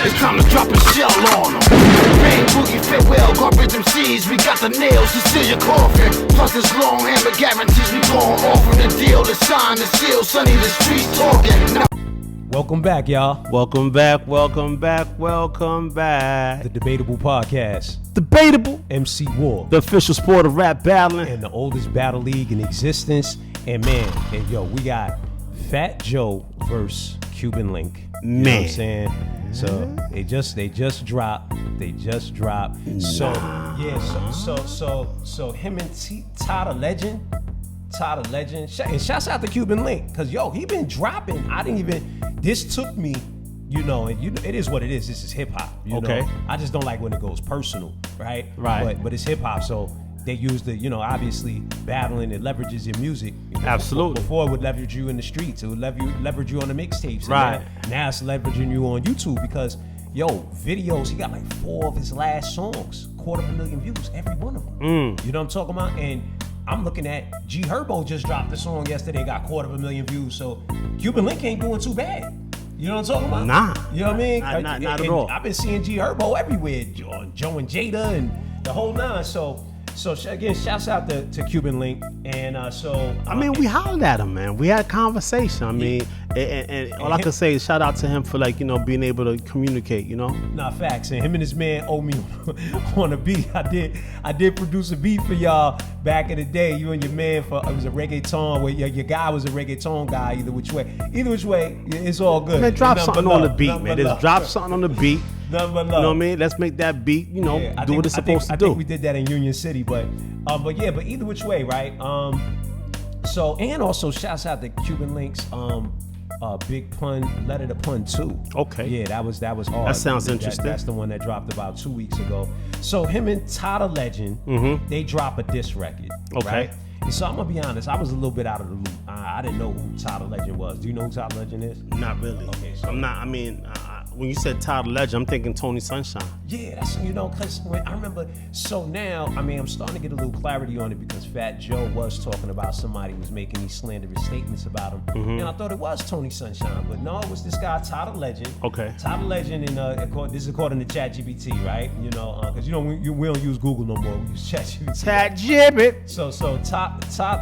It's time to drop a shell on them. Rain, boogie, farewell, garbage MCs. We got the nails to seal your coffin. Plus this long hammer guarantees we gon' offer the deal, the sign, the seal. Sonny, the streets talking. Now welcome back, y'all. Welcome back. The Debatable Podcast. Debatable. MC War. The official sport of rap battling. And the oldest battle league in existence. And man, we got Fat Joe versus Cuban Link. You know what I'm saying? So they just dropped. So so him and Ty the Legend. And shouts out to Cuban Link, cause he been dropping. This took me, and it is what it is. This is hip hop. Okay. I just don't like when it goes personal, right? Right. But it's hip hop, so they use the, obviously battling, it leverages your music. Absolutely. Before it would leverage you in the streets, it would leverage you on the mixtapes. Right. Now it's leveraging you on YouTube because, videos, he got like 4 of his last songs, 250,000 views, every one of them. You know what I'm talking about? And I'm looking at G Herbo just dropped a song yesterday, got 250,000 views. So Cuban Link ain't doing too bad. You know what I'm talking about? Nah. You know what I mean? Not at all. I've been seeing G Herbo everywhere, Joe and Jada and the whole nine. So again, shouts out to Cuban Link. And we hollered at him, man. We had conversation. And all I can say is shout out to him for being able to communicate, Nah, facts. And him and his man owe me on a beat. I did produce a beat for y'all back in the day. You and your man it was a reggaeton where your guy was a reggaeton guy. Either which way, it's all good. Man, drop something on the beat, man. Just drop something on the beat. Nothing but love. You know what I mean? Let's make that beat, do what it's supposed to do. I think we did that in Union City, but either which way, right? And also shouts out to Cuban Link's Big Pun, Letter to Pun 2. Okay. Yeah, that was hard. That sounds interesting. That's the one that dropped about 2 weeks ago. So him and Ty the Legend, they drop a diss record. Okay. Right? And so I'm gonna be honest, I was a little bit out of the loop. I didn't know who Ty the Legend was. Do you know who Ty the Legend is? Not really. Okay, so I'm not. When you said Ty the Legend, I'm thinking Tony Sunshine. Yeah, that's because when I remember. So now, I'm starting to get a little clarity on it because Fat Joe was talking about somebody who was making these slanderous statements about him, and I thought it was Tony Sunshine, but no, it was this guy Ty the Legend. Okay. Ty the Legend, and this is according to ChatGPT, right? Because we don't use Google no more. We use ChatGPT. ChatGPT. So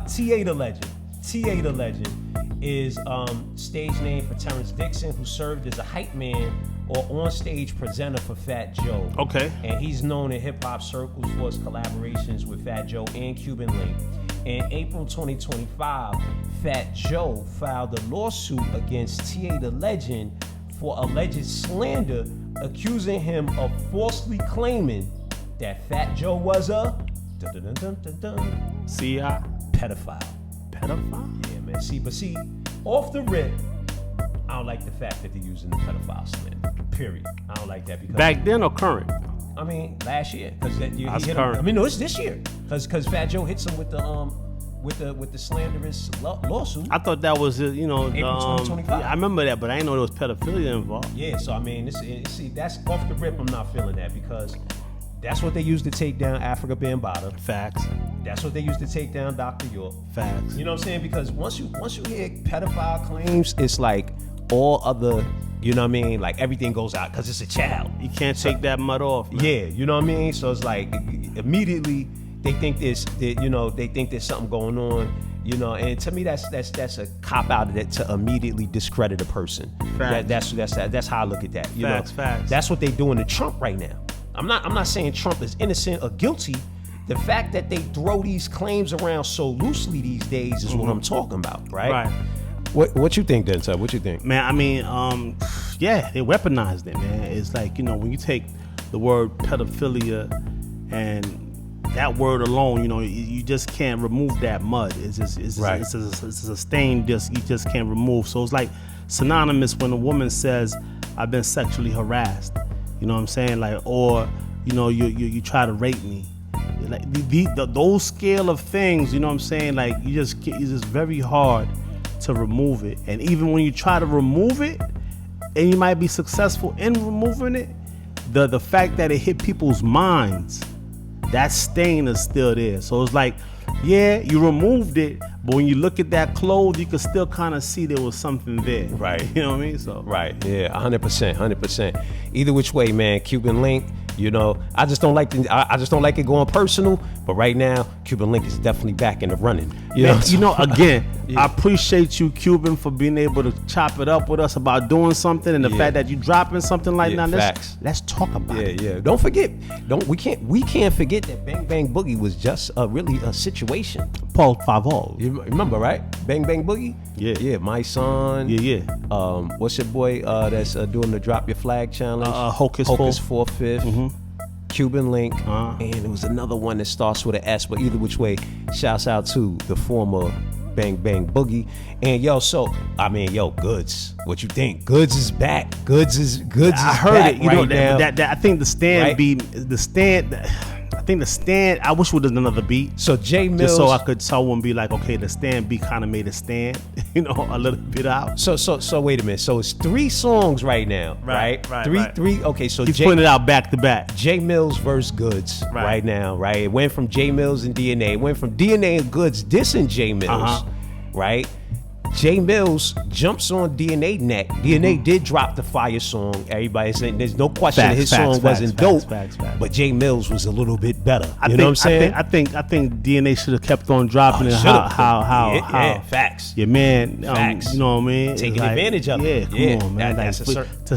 T.A. the Legend. T.A. the Legend is stage name for Terrence Dixon, who served as a hype man or on-stage presenter for Fat Joe. Okay. And he's known in hip-hop circles for his collaborations with Fat Joe and Cuban Link. In April 2025, Fat Joe filed a lawsuit against T.A. the Legend for alleged slander, accusing him of falsely claiming that Fat Joe was a pedophile. Pedophile? Yeah, man. See, off the rip, I don't like the fact that they're using the pedophile slander. Period. I don't like that because back then or current? Last year, because he hit current. him. No, it's this year, because Fat Joe hits him with the slanderous lawsuit. I thought that was April 2025. I remember that, but I didn't know there was pedophilia involved. Yeah, so see, that's off the rip. I'm not feeling that because that's what they used to take down Afrika Bambaataa. Facts. That's what they used to take down Dr. York. Facts. You know what I'm saying? Because once you hear pedophile claims, it's like all other, like everything goes out because it's a child. You can't take that mud off, man. Yeah, you know what I mean? So it's like immediately they think there's something going on, and to me that's a cop out to immediately discredit a person. That's how I look at that. Facts. That's what they doing to Trump right now. I'm not saying Trump is innocent or guilty. The fact that they throw these claims around so loosely these days is what I'm talking about, right? Right. What you think, then, sir? What you think? Man, they weaponized it, man. It's like, when you take the word pedophilia and that word alone, you just can't remove that mud. It's a stain you just can't remove. So it's like synonymous when a woman says, I've been sexually harassed. You know what I'm saying? Like, or, you try to rape me. Like those scale of things, you know what I'm saying? Like it's just very hard to remove it. And even when you try to remove it, and you might be successful in removing it, the fact that it hit people's minds that stain is still there. So it's like, yeah, you removed it, but when you look at that clothes, you can still kind of see there was something there. Right. You know what I mean? So right. Yeah, 100%. Either which way, man. Cuban Link. You know, I just don't like it going personal. But right now, Cuban Link is definitely back in the running. Again, yeah. I appreciate you, Cuban, for being able to chop it up with us about doing something, and the fact that you dropping something like that. Let's talk about it. Yeah. Don't forget. We can't forget that Bang Bang Boogie was just really a situation. Paul Favol. You remember, right? Bang Bang Boogie. Yeah. My son. Yeah. What's your boy that's doing the Drop Your Flag challenge? Hocus 4/5. Mm-hmm. Cuban Link, and it was another one that starts with an S, but either which way, shouts out to the former Bang Bang Boogie. And Goodz, what you think? Goodz is back. Goodz is I heard back it. You right know now. that I think the stand I think the stand. I wish it was another beat. So Jae Millz, just so I could someone be like, okay, the stand beat kind of made a stand, a little bit out. So wait a minute. So it's 3 songs right now, right? Three. Okay, so he's putting it out back to back. Jae Millz versus Goodz right now, right? It went from Jae Millz and DNA. It went from DNA and Goodz dissing Jae Millz, right? Jae Millz jumps on DNA neck. DNA did drop the fire song. Everybody's saying there's no question that his song wasn't dope. But Jae Millz was a little bit better. You know what I'm saying? I think DNA should have kept on dropping it. How? Facts. Your man, facts. You know what I mean? Taking advantage of it. Yeah, come on, man.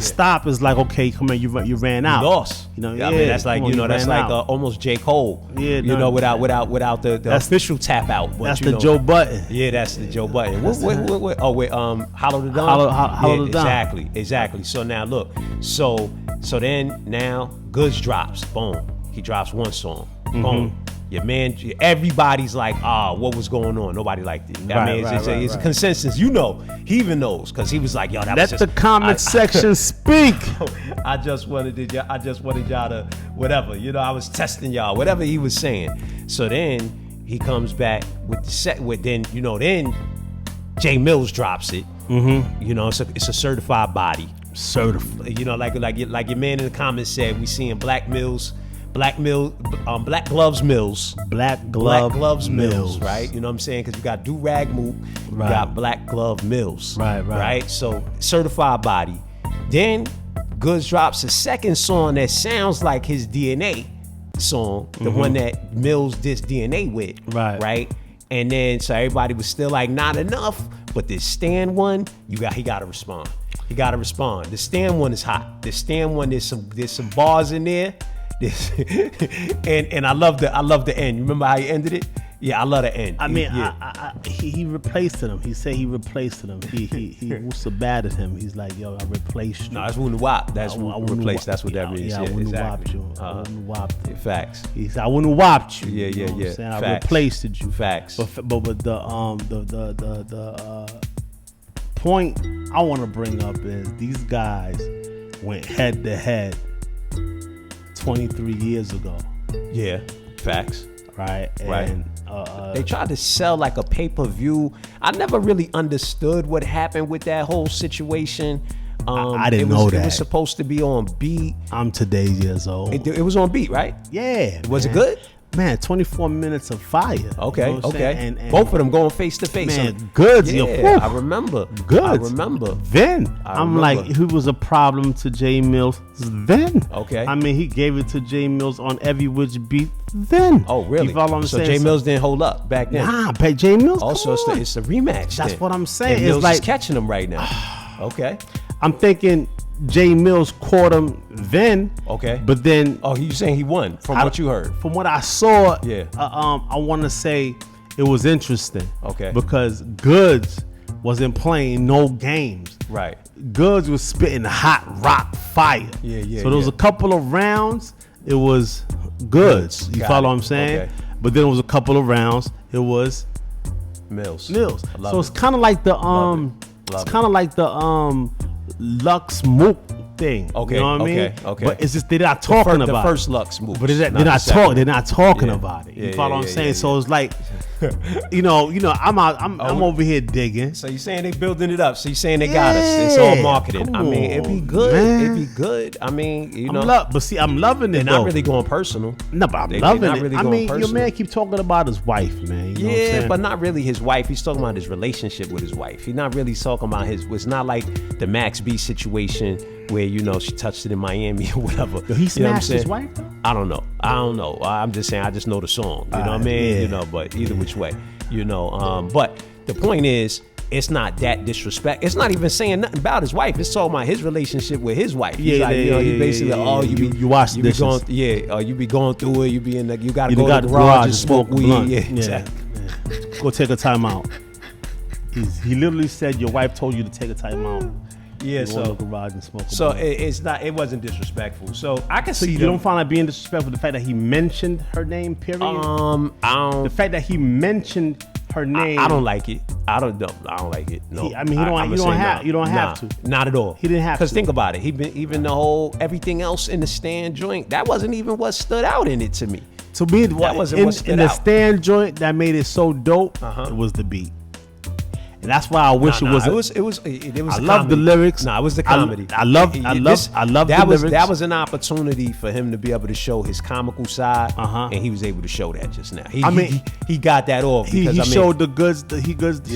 Stop is like, okay, come on, you ran out. You lost. I mean, that's like that's like almost J. Cole. Yeah, without the official tap out. But, that's the Joe Button. Yeah, that's the Joe Button. Hollow the Dawn. Hollow the Dawn. Exactly. So now look. So then now Goodz drops. Boom. He drops one song. Boom. Your man, everybody's like, what was going on? Nobody liked it. It's a consensus. He even knows, because he was like, yo, let the comment section speak. I just wanted y'all to whatever. I was testing y'all, whatever he was saying. So then he comes back with the set with then Jae Millz drops it. It's a certified body. Certified. Like your man in the comments said, we seeing Black Gloves Mills, right? You know what I'm saying? Because you got Do Rag Mook, you got Black Glove Mills, right? So certified body. Then Goodz drops a second song that sounds like his DNA song, the one that Mills dissed DNA with, right? And then so everybody was still like, not enough. But this Stan one, he got to respond. He got to respond. The Stan one is hot. The Stan one, there's some bars in there. And I love the end. You remember how he ended it? Yeah, I love the end. I mean, he replaced him. He said he replaced him. He was so bad at him. He's like, yo, I replaced you. No, that's Woon Wop. That's replaced. That's what that means. Yeah, I wouldn't exactly. whopped you. I wouldn't whopped you. Facts. He said, I wouldn't whopped you. Yeah. You know what I'm saying? Facts. I replaced you. Facts. But the point I want to bring up is these guys went head to head 23 years ago. Yeah. Facts. Right. And they tried to sell like a pay-per-view. I never really understood what happened with that whole situation. I didn't know that. It was supposed to be on beat. I'm today's years old. It was on beat, right? Yeah. Was it good? Man, 24 minutes of fire. Okay, you know and both of them going face to face. Man, Goodz. Yeah, I remember. Goodz. I remember. Then I'm like, he was a problem to Jae Millz. Then, okay. I mean, he gave it to Jae Millz on every which beat. Then, oh really? You follow what I'm saying? Jae Millz didn't hold up back then. Nah, but Jae Millz. Also, it's a rematch. That's what I'm saying. And it's Millz like is catching him right now. Okay. I'm thinking Jae Millz caught him then. Okay. But then, you saying he won from what you heard? From what I saw, yeah. I want to say it was interesting. Okay. Because Goodz wasn't playing no games. Right. Goodz was spitting hot rock fire. Yeah. So there was a couple of rounds. It was Goodz. You follow what I'm saying? Okay. But then it was a couple of rounds. It was Millz. So it's kind of like the Lux Mook thing. Okay. You know what I mean? Okay. But it's just they're not talking about the first Lux Mook. But they're not talking about it. You follow what I'm saying? So it's like you know, I'm over here digging. So you saying they building it up? So you saying they got us? It's all marketed. I mean, it'd be good. Man. It'd be good. I mean, you know. But see, I'm loving it. They're not really going personal. No, but I'm loving it. I mean, your man keep talking about his wife, man. You know what I'm saying? But not really his wife. He's talking about his relationship with his wife. He's not really talking about his. It's not like the Max B situation where, you know, she touched it in Miami or whatever. He smashed his wife? I don't know. I'm just saying, I just know the song. You know what I mean? Yeah. You know, but either which way, you know. But the point is, it's not that disrespect. It's not even saying nothing about his wife. It's talking about his relationship with his wife. He's he basically, you wash the dishes. You be going through it. You be in the, you gotta go to the garage and smoke weed. Yeah, exactly. Yeah. Go take a time out. He literally said your wife told you to take a time out. Yeah, so the garage and smoke. So it's not. It wasn't disrespectful. So I can see. You don't find that being disrespectful? The fact that he mentioned her name. Period. The fact that he mentioned her name. I don't like it. I don't like it. No. You don't have to. Not at all. He didn't have to. Because think about it. Even the whole everything else in the stand joint. That wasn't even what stood out in it to me. To me, that wasn't what stood out. In the stand joint that made it so dope. It was the beat. And that's why I wish it was. It was. I love the lyrics. It was the comedy. I love the lyrics. That was an opportunity for him to be able to show his comical side, and he was able to show that just now. He got that off. He showed the goods.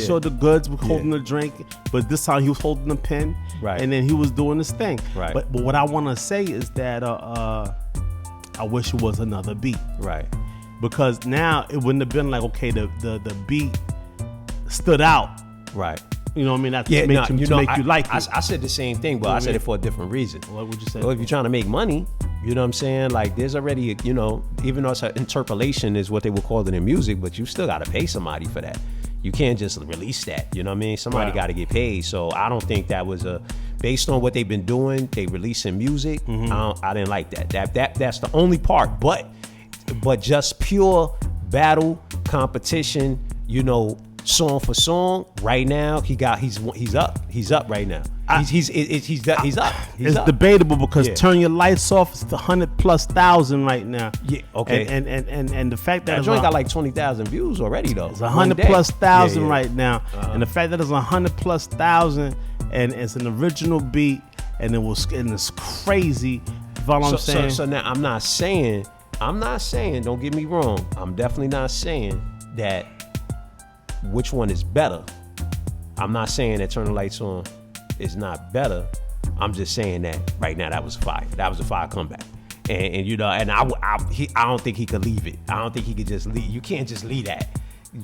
Showed the goods with holding the drink, but this time he was holding the pen, right? And then he was doing his thing, right? But what I want to say is that I wish it was another beat, right? Because now it wouldn't have been like, okay, the beat stood out. Right. You know what I mean? That's to make you like it. I said the same thing, but I said it for a different reason. What would you say? Well, if you're trying to make money, you know what I'm saying? Like, there's already, you know, even though it's an interpolation is what they would call it in music, but you still got to pay somebody for that. You can't just release that. You know what I mean? Somebody got to get paid. So I don't think that was based on what they've been doing, they releasing music. I didn't like that. That's the only part. But just pure battle, competition, you know, song for song, right now he's up right now. He's up. It's debatable because Turn Your Lights Off is the 100,000+ right now. Yeah, okay. And the fact that joint got like 20,000 views already though. It's 100,000+ right now, and the fact that it's 100,000+ and it's an original beat and it's crazy. You follow what I'm saying? So now I'm not saying. Don't get me wrong. I'm definitely not saying that. Which one is better? I'm not saying that Turn the Lights On is not better. I'm just saying that right now that was fire. That was a fire comeback, and you know, and I don't think he could leave it. I don't think he could just leave. You can't just leave that.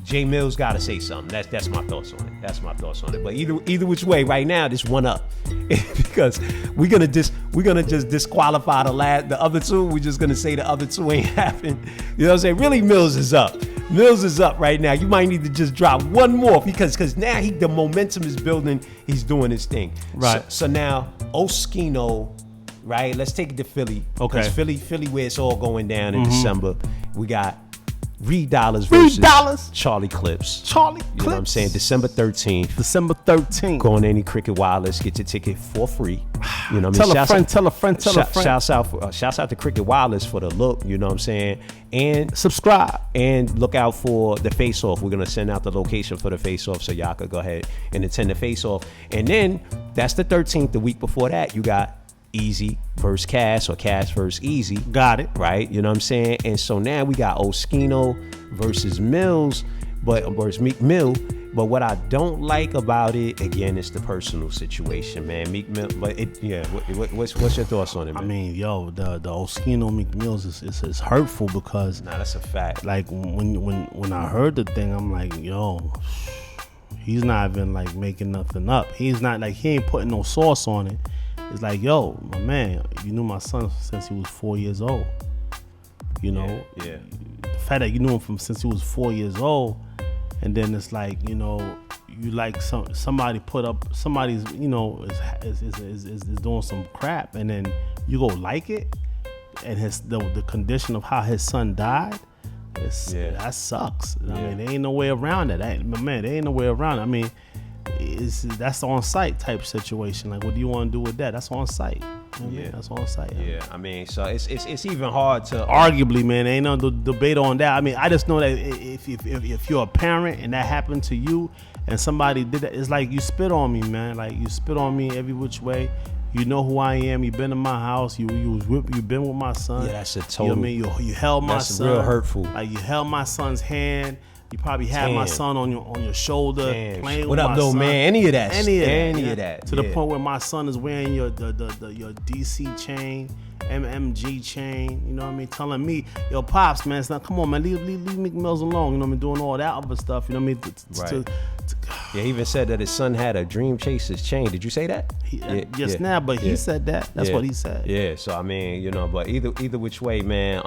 Jae Millz got to say something. That's my thoughts on it. But either which way, right now, this one up because we're gonna just disqualify the other two. We're just gonna say the other two ain't happened. You know what I'm saying? Really, Millz is up. Millz is up right now. You might need to just drop one more because now the momentum is building. He's doing his thing. Right. So now Oschino, right? Let's take it to Philly. Okay. Philly, where it's all going down in December. We got Dollaz versus Charlie Clips. You know what I'm saying? December 13th. Go on any Cricket Wireless, get your ticket for free. You know what I mean? Tell a friend. Shouts out to Cricket Wireless for the look, you know what I'm saying? And subscribe. And look out for the face-off. We're going to send out the location for the face-off so y'all could go ahead and attend the face-off. And then that's the 13th. The week before that, you got Eazy versus Cass or Cass versus Eazy. Got it. Right? You know what I'm saying? And so now we got Oschino versus Millz, versus Meek Mill. But what I don't like about it, again, it's the personal situation, man. Meek Mill, but what's your thoughts on it, man? I mean, the Oschino Meek Mills is hurtful because that's a fact. Like when I heard the thing, I'm like, yo, he's not even like making nothing up. He's not like, he ain't putting no sauce on it. It's like, yo, my man, you knew my son since he was 4 years old. You know, yeah. The fact that you knew him since he was 4 years old, and then it's like, you know, you like somebody's, you know, is doing some crap, and then you go like it, and the condition of how his son died, that sucks. I mean, there ain't no way around that. There ain't no way around it. I mean, that's on site type situation. Like, what do you want to do with that? That's on site. Man, that's on site. Yeah, I mean, so it's even hard to arguably, man. Ain't no debate on that. I mean, I just know that if you're a parent and that happened to you, and somebody did that, it's like you spit on me, man. Like you spit on me every which way. You know who I am. You been in my house. You been with my son. Yeah, that's a total. You know what I mean? You held my son. That's real hurtful. Like you held my son's hand. You probably had my son on your shoulder, playing with my son. What up, though, man? Any of that. Any of that. To the point where my son is wearing your DC chain, MMG chain. You know what I mean? Telling me, yo, pops, man, it's not. Come on, man, leave Meek Mill alone. You know what I mean? Doing all that other stuff. You know what I mean? Yeah, he even said that his son had a Dream Chasers chain. Did you say that? Now, but he said that. That's what he said. Yeah. So I mean, but either which way, man.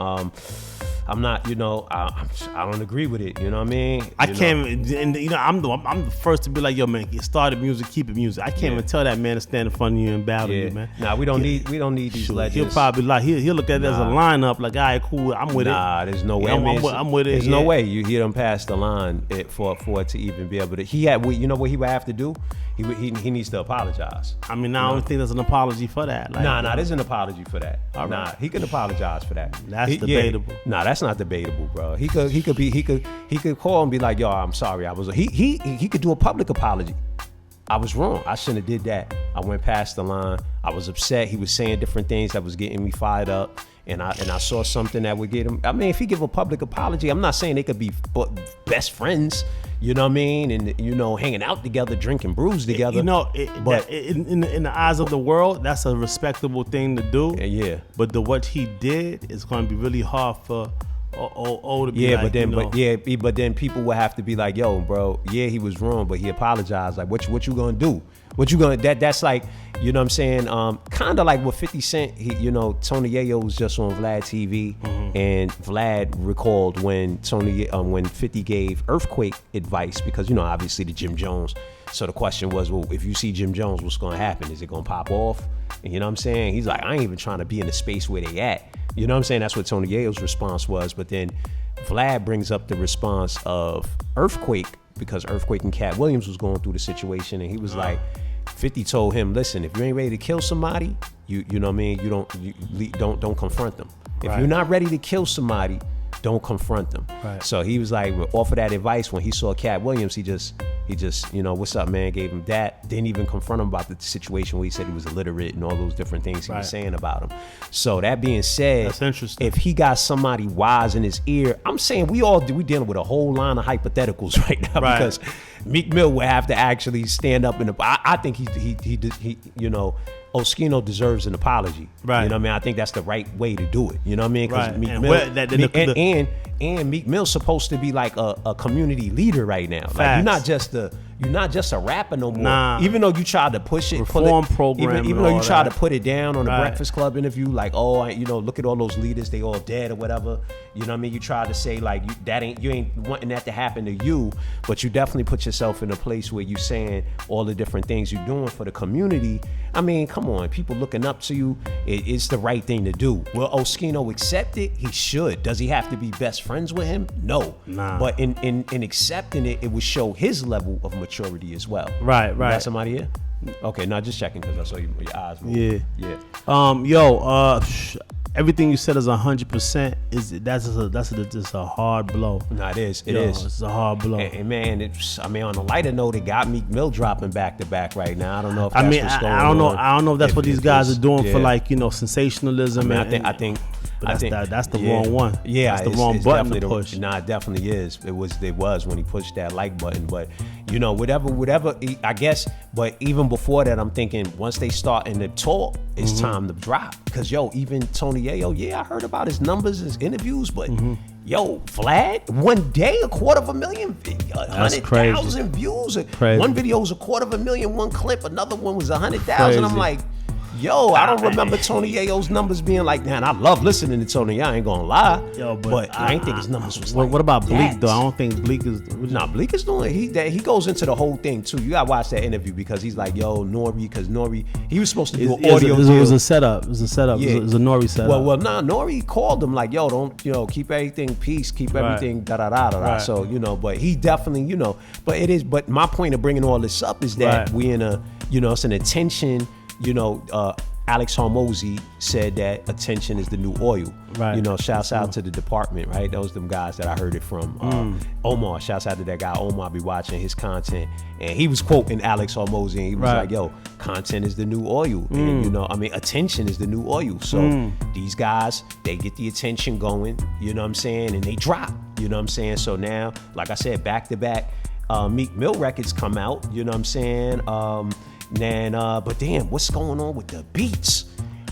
I'm not, I don't agree with it. You know what I mean? I can't, and I'm the first to be like, yo, man, you started music, keep it music. I can't even tell that man to stand in front of you and battle you, man. Nah, we don't need these legends. He'll probably he'll look at it as a lineup, like, all right, cool, I'm with it. Nah, there's no way. I'm with it. There's no way you done past the line for it to even be able to. You know what he would have to do? He needs to apologize. I mean, I don't think there's an apology for that. Like, nah, there's an apology for that. Right. Nah, he can apologize for that. That's debatable. Nah, that's not debatable, bro. He could call and be like, yo, I'm sorry. He could do a public apology. I was wrong. I shouldn't have did that. I went past the line. I was upset. He was saying different things that was getting me fired up. And I saw something that would get him. I mean, if he give a public apology, I'm not saying they could be best friends. You know what I mean? And hanging out together, drinking brews together. But in the eyes of the world, that's a respectable thing to do. Yeah. But what he did is going to be really hard for to be but then people will have to be like, yo, bro, yeah, he was wrong, but he apologized. Like, what you gonna do? That's like, you know what I'm saying? Kind of like what 50 Cent, Tony Yayo was just on Vlad TV, and Vlad recalled when 50 gave Earthquake advice, because, obviously the Jim Jones. So the question was, well, if you see Jim Jones, what's gonna happen? Is it gonna pop off? And you know what I'm saying? He's like, I ain't even trying to be in the space where they at. You know what I'm saying? That's what Tony Yayo's response was. But then Vlad brings up the response of Earthquake, because Earthquake and Cat Williams was going through the situation, and he was like, 50 told him, listen, if you ain't ready to kill somebody, you know what I mean, don't confront them. If you're not ready to kill somebody, don't confront them. Right. So he was like, offer that advice. When he saw Cat Williams, he just, what's up, man? Gave him that. Didn't even confront him about the situation where he said he was illiterate and all those different things he was saying about him. So that being said, that's interesting. If he got somebody wise in his ear, I'm saying we dealing with a whole line of hypotheticals right now, because Meek Mill would have to actually stand up I think he Oschino deserves an apology. Right. You know what I mean? I think that's the right way to do it. You know what I mean? Because Meek Mill, and Meek Mill's supposed to be like a community leader right now. Like, you're not just a rapper no more. Nah. Even though you tried to push it, reform program, even though you tried to put it down on the Breakfast Club interview, like, look at all those leaders, they all dead or whatever. You know what I mean? You tried to say like you ain't wanting that to happen to you, but you definitely put yourself in a place where you saying all the different things you're doing for the community. I mean, come on, people looking up to you. It's the right thing to do. Will Oschino accept it? He should. Does he have to be best friends with him? No. Nah. But in accepting it, it would show his level of maturity as well. Right. You got somebody here? Okay, no, just checking because I saw your eyes move. Yeah. Everything you said is 100%. That's just a hard blow. No, it is. It is. It's a hard blow. And man, on a lighter note, it got Meek Mill dropping back to back right now. I don't know if that's what's going on. I don't know if that's what these guys are doing for, like, sensationalism. I think that's the wrong one. Yeah, that's the wrong button to push. Nah, it definitely is. It was when he pushed that like button. But whatever. I guess. But even before that, I'm thinking once they start in the talk, it's time to drop. Because even Tony Yayo, I heard about his numbers, his interviews, but Vlad, one day 250,000, 100,000 views. Crazy. One video was 250,000, one clip, another one was 100,000. I'm like, I don't remember Tony Yayo's numbers being like that. And I love listening to Tony. I ain't gonna lie. But I ain't think his numbers was like what about Bleak that. Though? I don't think Bleak is. Bleak is doing. He goes into the whole thing too. You gotta watch that interview because he's like, Nori, because Nori, he was supposed to do an audio. It was a setup. It was a setup. Yeah. It was a Nori setup. Nori called him like, don't keep everything peace, keep everything da da da da. Right. So but he definitely but it is. But my point of bringing all this up is that we in a it's an attention. Alex Hormozy said that attention is the new oil. Right. You know, shouts out to the department, right? Those them guys that I heard it from. Omar, shouts out to that guy. Omar be watching his content, and he was quoting Alex Hormozy, and he was like, yo, content is the new oil. And, you know, I mean, attention is the new oil. So these guys, they get the attention going, you know what I'm saying? And they drop, you know what I'm saying? So now, like I said, back to back, Meek Mill records come out, you know what I'm saying? But damn, what's going on with the beats?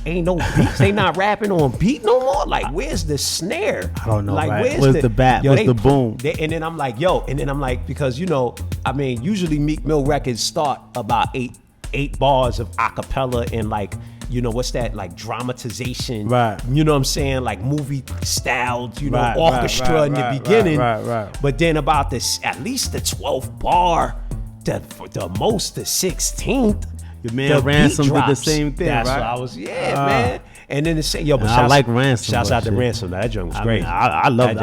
Ain't no beats. They not rapping on beat no more. Like, where's the snare? I don't know. Like, right? Where's the bat? Where's the boom? And then I'm like, because you know, I mean, usually Meek Mill records start about eight bars of acapella and like, you know, what's that, like dramatization, right? You know what I'm saying, like movie styled, you know, orchestra in the beginning. Right. But then about this, at least the 12th bar, the most the 16th. Your man Ransom did the same thing, That's right? What I was, man. And then the same, but I like Ransom. Shouts out to Ransom. That joint was great. I love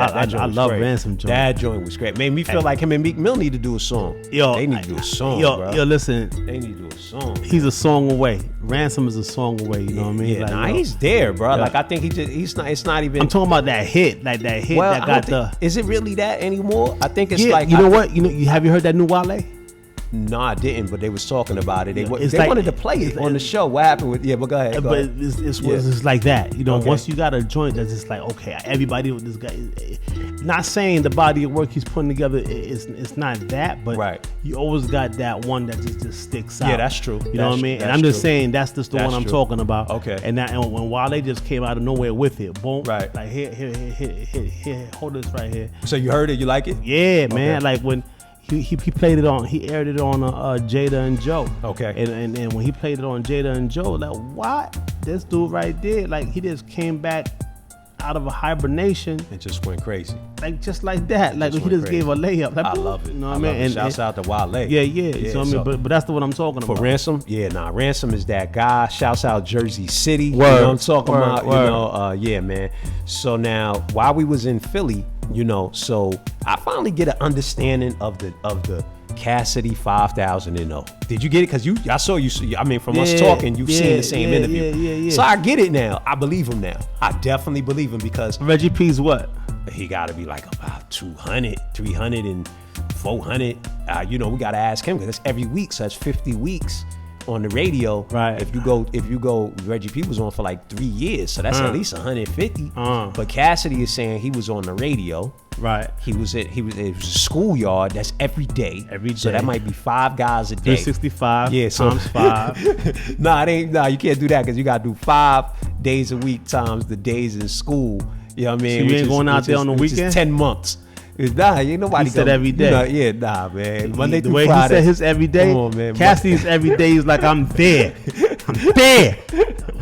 Ransom joint. That joint was great. Made me feel like him and Meek Mill need to do a song. They need to do a song, bro. Yo, listen. They need to do a song. He's a song away. Ransom is a song away. You know what I mean? Yeah, like, he's there, bro. Like I think he's not. It's not even. I'm talking about that hit, that hit that got the. Is it really that anymore? I think it's like. You know what? Have you heard that new Wale? No, I didn't, but they was talking about it. They wanted to play it on the show. What happened with? Yeah, but go ahead. But it's like that, you know. Okay. Once you got a joint that's just like, okay, everybody with this guy. Not saying the body of work he's putting together it's not that, but you always got that one that just sticks out. Yeah, that's true. You know what I mean? And I'm just saying that's just the one I'm talking about. Okay. And when Wale just came out of nowhere with it, boom. Right. Like here, hold this right here. So you heard it? You like it? Yeah, man. Like when. He played it on. He aired it on Jada and Joe. Okay. And when he played it on Jada and Joe, like what? This dude right there, like he just came back out of a hibernation and just went crazy. Like just like that. Like he just gave a layup. Like, I love it. You know what I mean? And shouts out to Wale. Yeah. So I mean, but that's the one I'm talking about. For Ransom, Ransom is that guy. Shouts out Jersey City. You know what I'm talking about? You know, yeah, man. So now while we was in Philly, you know, so I finally get an understanding of the Cassidy 5000. Did you get it? Because I saw you. I mean, from us talking, you've seen the same interview. Yeah. So I get it now. I believe him now. I definitely believe him because Reggie P's what? He got to be like about 200, 300, and 400. You know, we got to ask him because that's every week. So that's 50 weeks on the radio. Right. If you go, Reggie P was on for like 3 years, so that's at least 150. But Cassidy is saying he was on the radio. Right. It was a schoolyard. That's every day. So that might be 5 guys a day. 365. Yeah. So times 5. Nah, it ain't. Nah, you can't do that because you got to do 5 days a week times the days in school. You know what I mean? So you ain't going out there on the weekend? Which is 10 months. Nah, ain't nobody. He said every day. You know, nah, man. Monday through Friday. The way he said his every day. Come on, man. Cassidy's every day is like I'm there. I'm there.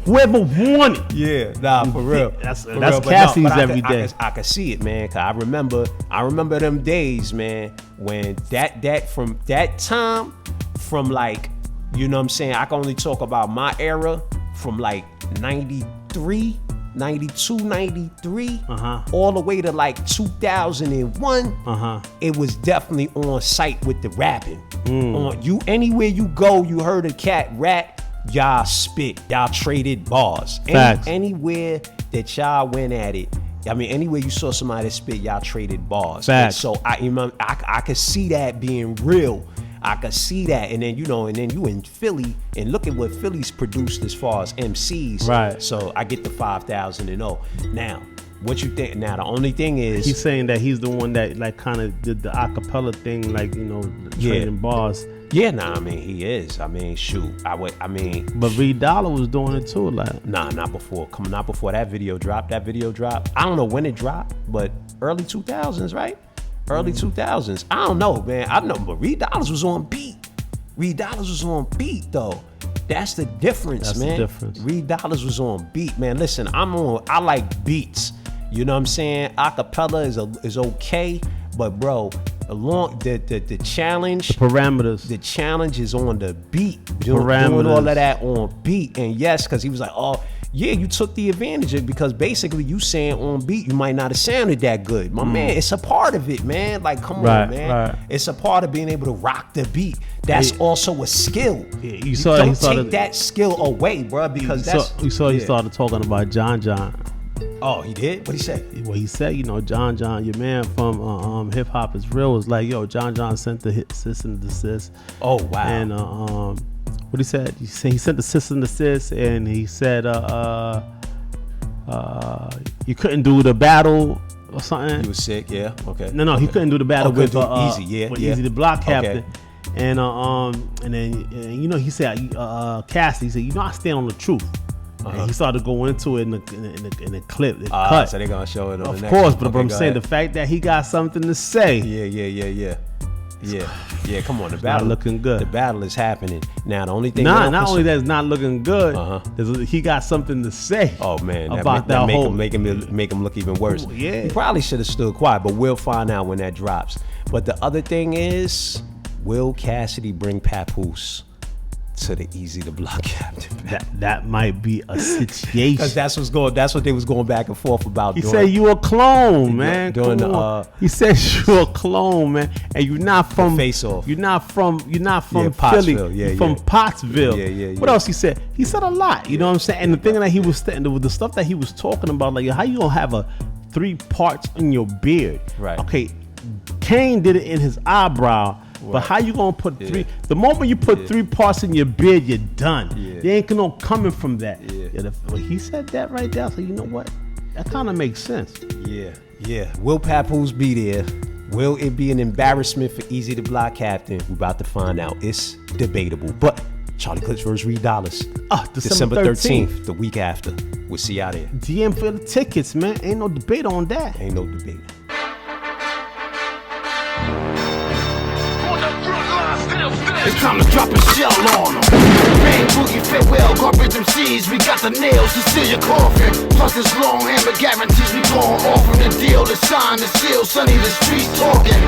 Whoever won it. Yeah, nah, for real. That's Cassidy's every day. I can see it, man. Cause I remember them days, man, when from that time, from like, you know what I'm saying? I can only talk about my era from like 93. 92, 93, all the way to like 2001, it was definitely on site with the rapping. Anywhere you go, you heard a cat rap, y'all spit, y'all traded bars. Anywhere that y'all went at it, I mean, anywhere you saw somebody spit, y'all traded bars. So I could see that being real. I could see that, and then you in Philly, and look at what Philly's produced as far as MCs. Right. So I get the 5000. Now, what you think? Now the only thing is he's saying that he's the one that like kind of did the acapella thing, like trading bars. Yeah, I mean he is. I mean, shoot, but Reed Dollar was doing it too, like. Nah, not before that video dropped. I don't know when it dropped, but early 2000s, right? Early 2000s. I don't know, man. I know, but Reed Dollaz was on beat. Reed Dollaz was on beat, though. That's the difference, man. Reed Dollaz was on beat, man. Listen, I like beats. You know what I'm saying? Acapella is okay, but bro, the challenge, the parameters. The challenge is on the beat. Doing all of that on beat. And yes, because he was like, Yeah, you took the advantage of it because basically you saying on beat you might not have sounded that good. My man, it's a part of it, man. Like, come on, man. Right. It's a part of being able to rock the beat. That's also a skill. Yeah, you don't take that skill away, bro, because he started talking about John. Oh, he did? What'd he say? Well, he said, John, your man from Hip Hop Is Real was like, yo, John sent the cease and desist. Oh, wow. And what he said? He sent the cease and desist, and he said you couldn't do the battle or something. He was sick, yeah. Okay. No, he couldn't do the battle with Eazy, with Eazy The Block Captain. Okay. And then he said Cassidy, he said, I stand on the truth. And he started going into it in the clip. Cut. So they're gonna show it on the next. Of course, but I'm saying the fact that he got something to say. Yeah. Come on, the battle looking good. The battle is happening now. The only thing, not only that it's not looking good, he got something to say. Oh man, that make him look even worse. Ooh, yeah, he probably should have stood quiet, but we'll find out when that drops. But the other thing is, will Cassidy bring Papoose to the Eazy The Block Captain? That might be a situation. Because that's what they was going back and forth about. He said you a clone, man. He said you a clone, man, and you're not from Face Off. You're not from Philly. Pottsville. You're from Pottsville. Yeah. What else he said? He said a lot. You know what I'm saying? And the thing that he was the stuff that he was talking about, like how you gonna have 3 parts in your beard? Right. Okay. Kane did it in his eyebrow. But how you gonna put 3? The moment you put 3 parts in your beard, you're done. There ain't no coming from that. Well, he said that right there. So you know what? That kind of makes sense. Yeah. Will Papoose be there? Will it be an embarrassment for Eazy The Block Captain? We're about to find out. It's debatable. But Charlie Clips vs. Reed Dollaz. December 13th, the week after. We'll see y'all there. DM for the tickets, man. Ain't no debate on that. Ain't no debate. It's time to drop a shell on them. Rain, boogie, farewell, garbage MCs. We got the nails to seal your coffin. Plus this long hammer guarantees we gon' off from the deal. The sign, the seal, sunny, the streets talking.